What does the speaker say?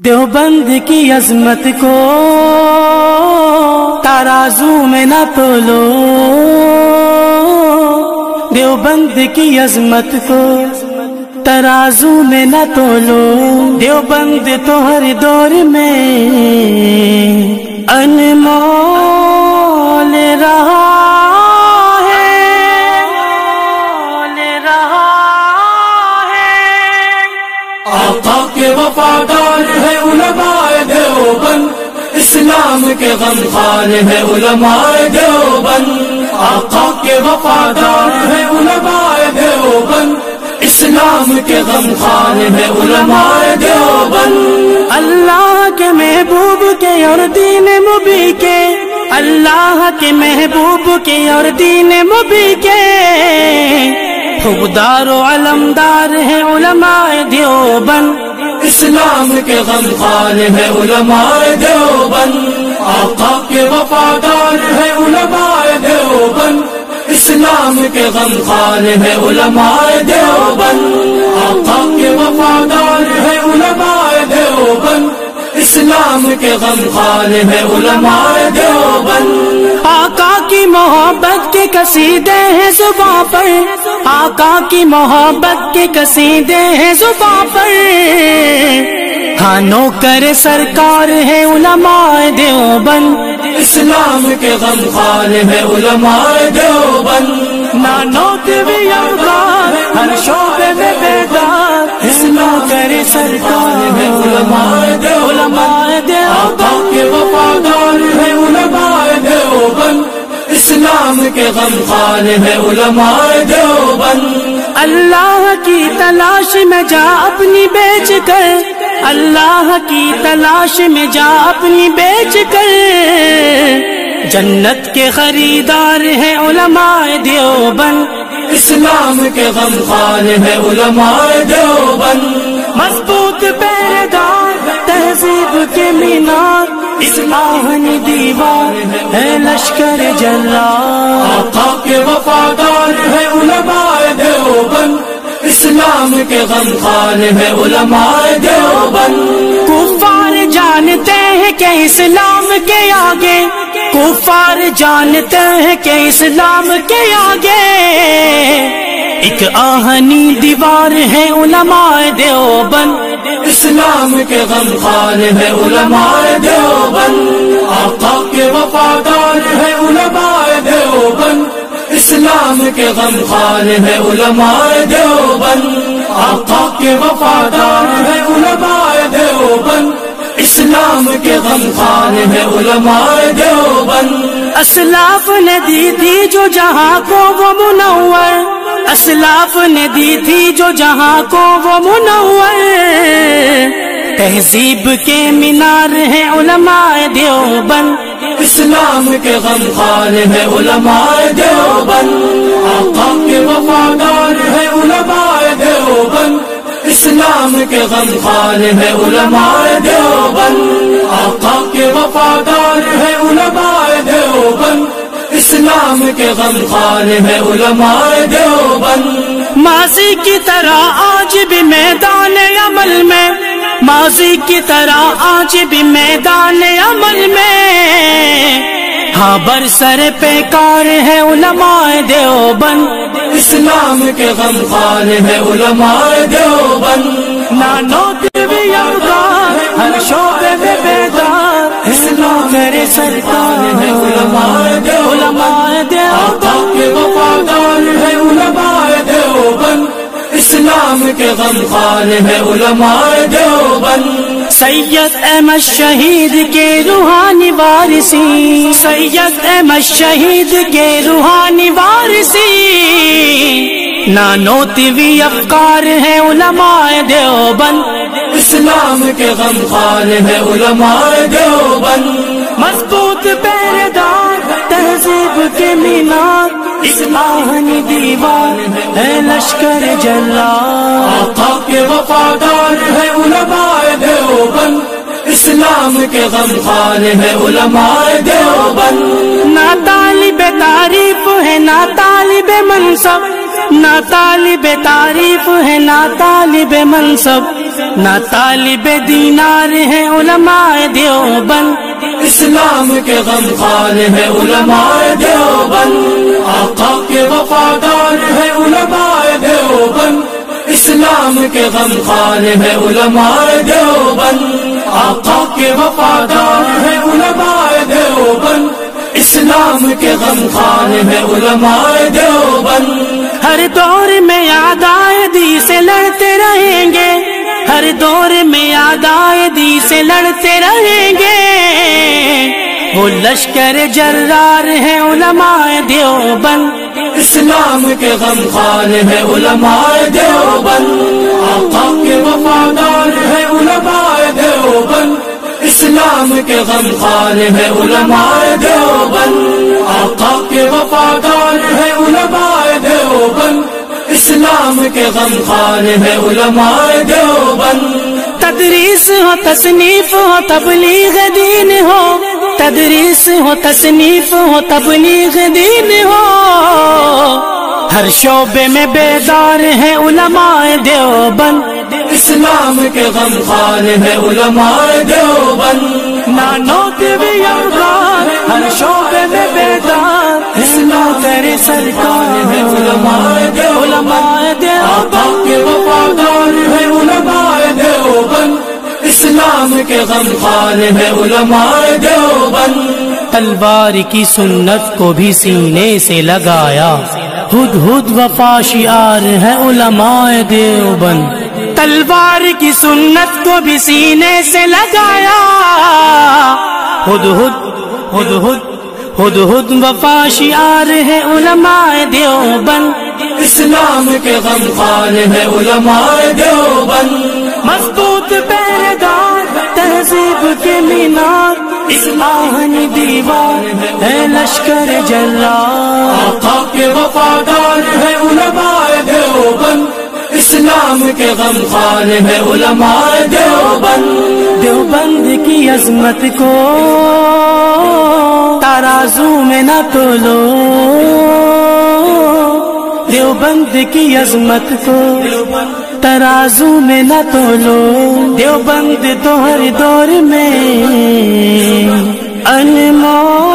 دیوبند کی عظمت کو ترازو میں نہ تولو، دیوبند کی عظمت کو ترازو میں نہ تولو، دیوبند تو ہر دور میں انمول رہا آقا کے وفادار ہے علماء دیوبند، اسلام کے غمخوار ہے علماء دیوبند۔ آقا کے وفادار ہے علماء دیوبند، اسلام کے غمخوار ہے علماء دیوبند۔ اللہ کے محبوب کے اور دین مبی کے، اللہ کے محبوب کے اور دین مبی کے وفادار و علمدار ہے علماء دیوبند، اسلام کے غمخوار ہے علماء دیوبند۔ آقا کے وفادار ہے علماء دیوبند، اسلام کے غمخوار ہے علماء دیوبند۔ آقا کے وفادار ہے علماء دیوبند، اسلام کے غمخوار ہے علماء دیوبند۔ آقا کی محبت کے قصیدے ہیں زباں پر، آقا کی محبت کے قصیدے ہیں زباں پر، ہاں نوکر سرکار ہے علماء دیوبند، اسلام کے غمخوار ہے علماء دیوبند۔ نانوت بھی افغان ہر شعبے میں بیدار، نوکر سرکار ہے علماء دیوبند۔ آقا کے وفادار ہے علماء دیوبند، اسلام کے غمخوار ہے علماء دیوبند۔ اللہ کی تلاش میں جا اپنی بیچ کر، اللہ کی تلاش میں جا اپنی بیچ کر، جنت کے خریدار ہیں علماء دیوبند، اسلام کے غمخوار ہے علماء دیوبند۔ مضبوط پہرےدار تہذیب کے مینار، اسلامی دیوار ہے لشکر جلال۔ آقا کے وفادار ہے علماء دیوبند، اسلام کے غمخوار ہے علماء دیوبند۔ کفار جانتے ہیں کہ اسلام کے آگے، کفار جانتے ہیں کہ اسلام کے آگے ایک آہنی دیوار ہے علماء دیوبند، اسلام کے غمخوار ہے علماء دیوبند۔ آقا کے وفادار ہے علماء دیوبند، اسلام کے غمخوار ہے علماء دیوبند۔ آقا کے وفادار ہے علماء دیوبند، اسلام کے غمخوار ہے علماء دیوبند۔ اسلاف نے دی تھی جو جہاں کو وہ منور، اسلاف نے دی تھی جو جہاں کو وہ منور، تہذیب کے مینار ہے علماء دیوبند، اسلام کے غمخوار ہے علماء دیوبند۔ آقا کے وفادار ہے علماء دیوبند، اسلام کے غمخوار ہے علماء دیوبند۔ آقا کے وفادار ہے علماء دیوبند، اسلام کے غمخوار ہے علماء دیوبند۔ ماضی کی طرح آج بھی میدان عمل میں، ماضی کی طرح آج بھی میدان عمل میں، ہاں برسر پیکار ہے علماء دیوبند، اسلام کے غمخوار ہے علماء دیوبند۔ نانوت بھی افغان ہر شعبے میں بیدار، نوکر سرکار ہے علماء دیوبند۔ آقا کے وفادار ہے علماء دیوبند، اسلام کے غمخوار ہے علماء دیوبند۔ سید احمد شہید کے روحانی وارثی، سید احمد شہید کے روحانی وارثی، نانوتوی افکار ہے علماء دیوبند، اسلام کے غمخوار ہے علماء دیوبند۔ مضبوط پہرےدار تہذیب کے مینار، اسلامی دیوار ہے لشکر جلال۔ آقا کے وفادار ہے علماء دیوبند، اسلام کے غمخوار ہے علماء دیوبند۔ نہ طالب تعریف ہے نہ طالب منصب، نہ طالب تعریف ہے نہ طالب منصب، نہ طالب دینار ہیں علماء دیوبند، اسلام کے غمخوار ہے علماء دیوبند، آقا کے وفادار ہے علماء دیوبند، اسلام کے غمخوار ہے علماء دیوبند، آقا کے وفادار ہے علماء دیوبند، اسلام کے غمخوار ہے علماء دیوبند۔ ہر دور میں عدائدی سے لڑتے رہیں گے، ہر دور میں عدائدی سے لڑتے رہیں گے، وہ لشکر جرار ہے علماء دیوبند، اسلام کے غمخوار ہے علماء دیوبند، آقا کے وفادار ہے علماء دیوبند، اسلام کے غمخوار ہے علماء دیوبند، آقا کے وفادار ہے علماء دیوبند، اسلام کے غمخوار ہے علماء دیوبند۔ تدریس ہو تصنیف ہو تبلیغ دین ہو، تدریس ہو تصنیف ہو تبلیغ دین ہو، ہر شعبے میں بیدار ہے علماء دیوبند، اسلام کے غمخوار ہے علماء دیوبند، نانوت بھی یار ہر شعبے میں بیدار، اسلام تیرے سرکار ہے علماء دیوبند، آقا کے وفادار ہے علماء دیوبند، اسلام کے غمخوار ہے علماء دیوبند۔ تلوار کی سنت کو بھی سینے سے لگایا، ہد ہد وفا شعار ہے علماء دیوبند، تلوار کی سنت کو بھی سینے سے لگایا، ہد ہد ہد ہد ہد ہد وفا شعار ہے علماء دیوبند، اسلام کے غمخوار ہے علماء دیوبند، مضبوط پیردار تہذیب کے مینار، اسلامی دیوار ہے لشکر جرار، آقا کے وفادار ہے علماء دیوبند، اسلام کے غمخوار ہے علماء دیوبند۔ دیوبند کی عظمت کو ترازو میں نہ تولو، دیوبند کی عظمت کو ترازو میں نہ تولو، دیوبند تو ہر دور میں انمول